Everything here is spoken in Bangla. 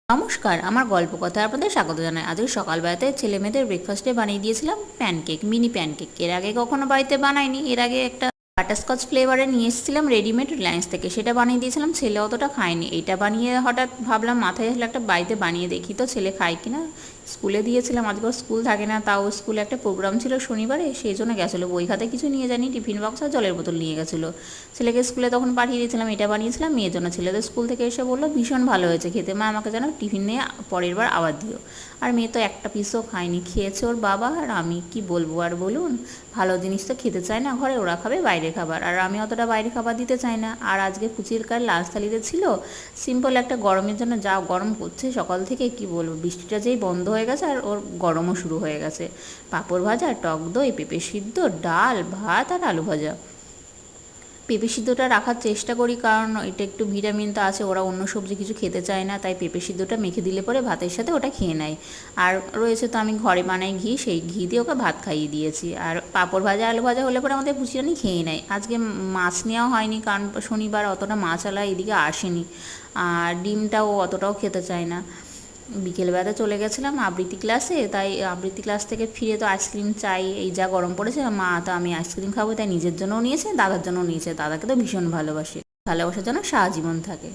নমস্কার, আমার গল্প কথায় আপনাদের স্বাগত জানাই। আজকে সকালবেলাতে ছেলে মেয়েদের ব্রেকফাস্টে বানিয়ে দিয়েছিলাম প্যানকেক, মিনি প্যানকেক। এর আগে কখনো বাড়িতে বানাইনি। এর আগে একটা বাটারস্কচ ফ্লেভারে নিয়ে এসেছিলাম রেডিমেড রিলায়েন্স থেকে, সেটা বানিয়ে দিয়েছিলাম। ছেলে অতটা খায়নি। এটা বানিয়ে হঠাৎ ভাবলাম, মাথায় আসলে একটা বাড়িতে বানিয়ে দেখি তো ছেলে খায় কিনা। স্কুলে দিয়েছিলাম, আজকে ওর স্কুল থাকে না, তাও স্কুলে একটা প্রোগ্রাম ছিল শনিবারে, সেই জন্য গেছিলো। বই খাতা কিছু নিয়ে যায়নি, টিফিন বক্স আর জলের বোতল নিয়ে গেছিলো। ছেলেকে স্কুলে তখন পাঠিয়ে দিয়েছিলাম। এটা বানিয়েছিলাম মেয়ের জন্য। ছেলেদের স্কুল থেকে এসে বললো ভীষণ ভালো হয়েছে খেতে, মা আমাকে যেন টিফিন নিয়ে পরের বার আবার দিও। আর মেয়ে তো একটা পিসও খায়নি, খেয়েছে ওর বাবা আর আমি। কি বলবো আর বলুন, ভালো জিনিস তো খেতে চায় না ঘরে, ওরা খাবে বাইরে খাবার, আর আমি অতটা বাইরে খাবার দিতে চাই না। আর আজকে ফুচির কার লাঞ্চ থালিতে ছিল সিম্পল একটা, গরমের জন্য যা গরম করছে সকাল থেকে কি বলবো, বৃষ্টিটা যেই বন্ধ হয়ে গেছে আর ওর গরমও শুরু হয়ে গেছে। পাঁপড় ভাজা, টক দই, পেঁপে সিদ্ধ, ডাল, ভাত আর আলু ভাজা। পেঁপে সিদ্ধটা রাখার চেষ্টা করি, কারণ এটা একটু ভিটামিন তো আছে, ওরা অন্য সবজি কিছু খেতে চায় না, তাই পেঁপে সিদ্ধটা মেখে দিলে পরে ভাতের সাথে ওটা খেয়ে নেয়। আর রয়েছে তো আমি ঘরে বানাই ঘি, সেই ঘি দিয়ে ওকে ভাত খাইয়ে দিয়েছি। আর পাঁপড় ভাজা আলু ভাজা হলে পরে আমাদের ভুচিরানি খেয়ে নেয়। আজকে মাছ নেওয়া হয়নি, কারণ শনিবার অতটা মাছওয়ালা এদিকে আসেনি। আর ডিমটাও অতটাও খেতে চায় না। বিকেলবেলাতে চলে গেছিলাম আবৃত্তি ক্লাসে, তাই আবৃত্তি ক্লাস থেকে ফিরে তো আইসক্রিম চাই, এই যা গরম পড়েছে। মা তো আমি আইসক্রিম খাবো, তাই নিজের জন্যও নিয়েছে, দাদার জন্যও নিয়েছে। দাদাকে তো ভীষণ ভালোবাসে, ভালোবাসার জন্য সারা জীবন থাকে।